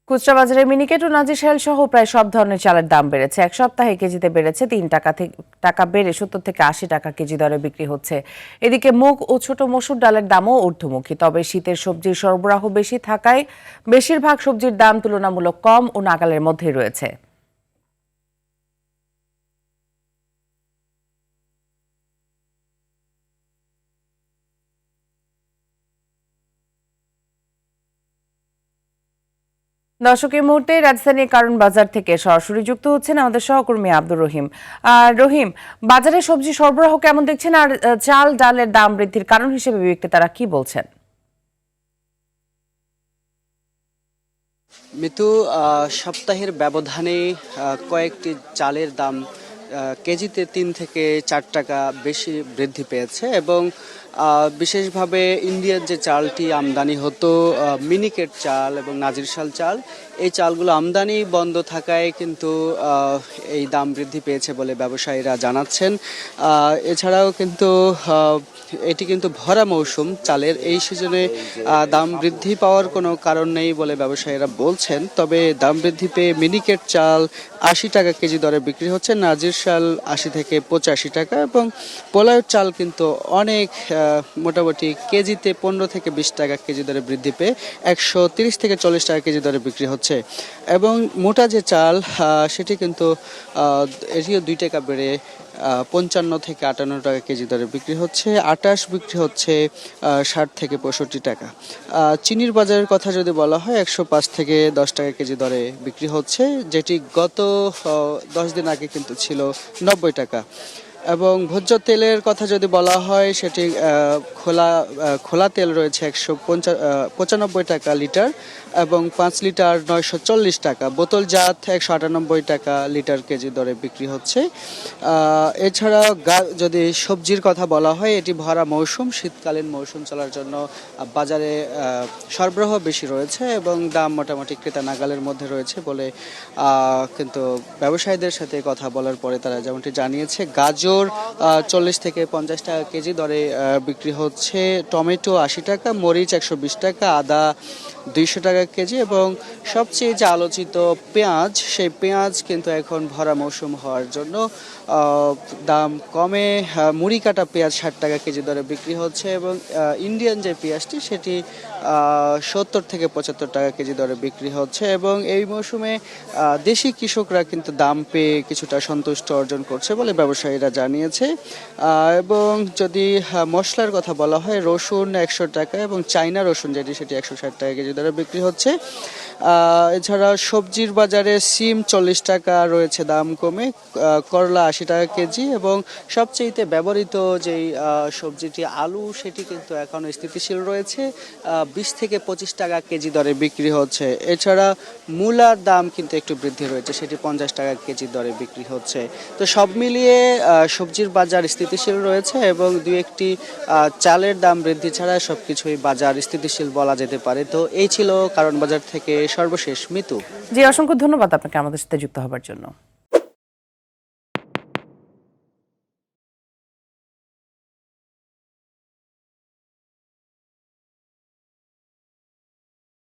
খুচরা বাজারে মিনিকেট ও নাজিরশাইল সহ প্রায় সব ধরনের চালের দাম বেড়েছে। এক সপ্তাহে কেজিতে বেড়েছে 3 টাকা বেড়ে 70 থেকে 80 টাকা কেজি দরে বিক্রি হচ্ছে। এদিকে মুগ ও ছোট মসুর ডালের দামও ঊর্ধ্বমুখী। তবে শীতের সবজির সরবরাহ বেশি থাকায় বেশিরভাগ সবজির দাম তুলনামূলক কম ও নাগালের মধ্যেই রয়েছে। দর্শক, এই মুহূর্তে রাজধানীর কারণ বাজার থেকে সরাসরি যুক্ত হচ্ছেন আমাদের সহকর্মী আব্দুর রহিম। রহিম, বাজারে সবজি সরবরাহ কেমন দেখছেন, আর চাল ডালের দাম বৃদ্ধির কারণ হিসেবে বিক্রেতারা কি বলছেন? মিতু, সপ্তাহের ব্যবধানে কয়েকটি চালের দাম কেজিতে 3 থেকে 4 টাকা বেশি বৃদ্ধি পেয়েছে এবং বিশেষভাবে ইন্ডিয়ার যে চালটি আমদানি হতো, মিনিকেট চাল এবং নাজিরশাল চাল, এই চালগুলো আমদানি বন্ধ থাকায় কিন্তু এই দাম বৃদ্ধি পেয়েছে বলে ব্যবসায়ীরা জানাচ্ছেন। এছাড়াও কিন্তু এটি কিন্তু ভরা মৌসুম চালের, এই সিজনে দাম বৃদ্ধি পাওয়ার কোনো কারণ নেই বলে ব্যবসায়ীরা বলছেন। তবে দাম বৃদ্ধি পেয়ে মিনিকেট চাল 80 টাকা কেজি দরে বিক্রি হচ্ছে, নাজিরশাল 80 থেকে 85 টাকা এবং পোলাওয়ের চাল কিন্তু অনেক মোটামুটি কেজিতে 15 থেকে 20 টাকা কেজি দরে বৃদ্ধি পেয়ে 130 থেকে 40 টাকা কেজি দরে বিক্রি হচ্ছে। এবং মোটা যে চাল সেটি কিন্তু এটিও 2 টাকা বেড়ে 55 থেকে 58 টাকা কেজি দরে বিক্রি হচ্ছে। আটাশ বিক্রি হচ্ছে 60 থেকে 65 টাকা। চিনির বাজারের কথা যদি বলা হয়, 105 থেকে 10 টাকা কেজি দরে বিক্রি হচ্ছে, যেটি গত 10 দিন আগে কিন্তু ছিল 90 টাকা। এবং ভোজ্য তেলের কথা যদি বলা হয়, সেটি খোলা তেল রয়েছে 195 টাকা লিটার এবং 5 লিটার 940 টাকা, বোতলজাত 198 টাকা লিটার কেজি দরে বিক্রি হচ্ছে। এছাড়া যদি সবজির কথা বলা হয়, এটি ভরা মৌসুম, শীতকালীন মৌসুম চলার জন্য বাজারে সরবরাহ বেশি রয়েছে এবং দাম মোটামুটি ক্রেতা নাগালের মধ্যে রয়েছে বলে কিন্তু ব্যবসায়ীদের সাথে কথা বলার পরে তারা যেমনটি জানিয়েছে। গাজর 40 থেকে 50 টাকা কেজি দরে বিক্রি হচ্ছে, টমেটো 80 টাকা, মরিচ 120 টাকা, আদা 200 টাকা কেজি এবং সবচেয়ে যে আলোচিত পেঁয়াজ, সেই পেঁয়াজ কিন্তু এখন ভরা মৌসুম হওয়ার জন্য দাম কমে মুড়ি কাটা পেঁয়াজ 60 টাকা কেজি দরে বিক্রি হচ্ছে এবং ইন্ডিয়ান যে পেঁয়াজটি সেটি 70 থেকে 75 টাকা কেজি দরে বিক্রি হচ্ছে। এবং এই মৌসুমে দেশি কৃষকরা কিন্তু দাম পেয়ে কিছুটা সন্তুষ্ট অর্জন করছে বলে ব্যবসায়ীরা জানিয়েছে। এবং যদি মশলার কথা বলা হয়, রসুন 100 টাকা এবং চাইনা রসুন যেটি সেটি 160 টাকা কেজি দরে বিক্রি হচ্ছে। এছাড়া সবজির বাজারে সিম 40 টাকা রয়েছে দাম কমে, করলা 80 টাকা কেজি এবং সবচেয়ে ব্যবহৃত যেই সবজিটি আলু, সেটি কিন্তু এখন স্থিতিশীল রয়েছে, 20 থেকে 25 টাকা কেজি দরে বিক্রি হচ্ছে। এছাড়া মূলার দাম কিন্তু একটু বৃদ্ধি রয়েছে, সেটি 50 টাকা কেজি দরে বিক্রি হচ্ছে। তো সব মিলিয়ে সবজির বাজার স্থিতিশীল রয়েছে এবং দুই একটি চালের দাম বৃদ্ধি ছাড়া সবকিছুই বাজার স্থিতিশীল বলা যেতে পারে। তো এই ছিল কারণ বাজার থেকে সর্বশেষ। মিতু, জি, অসংখ্য ধন্যবাদ আপনাকে আমাদের সাথে যুক্ত হবার জন্য।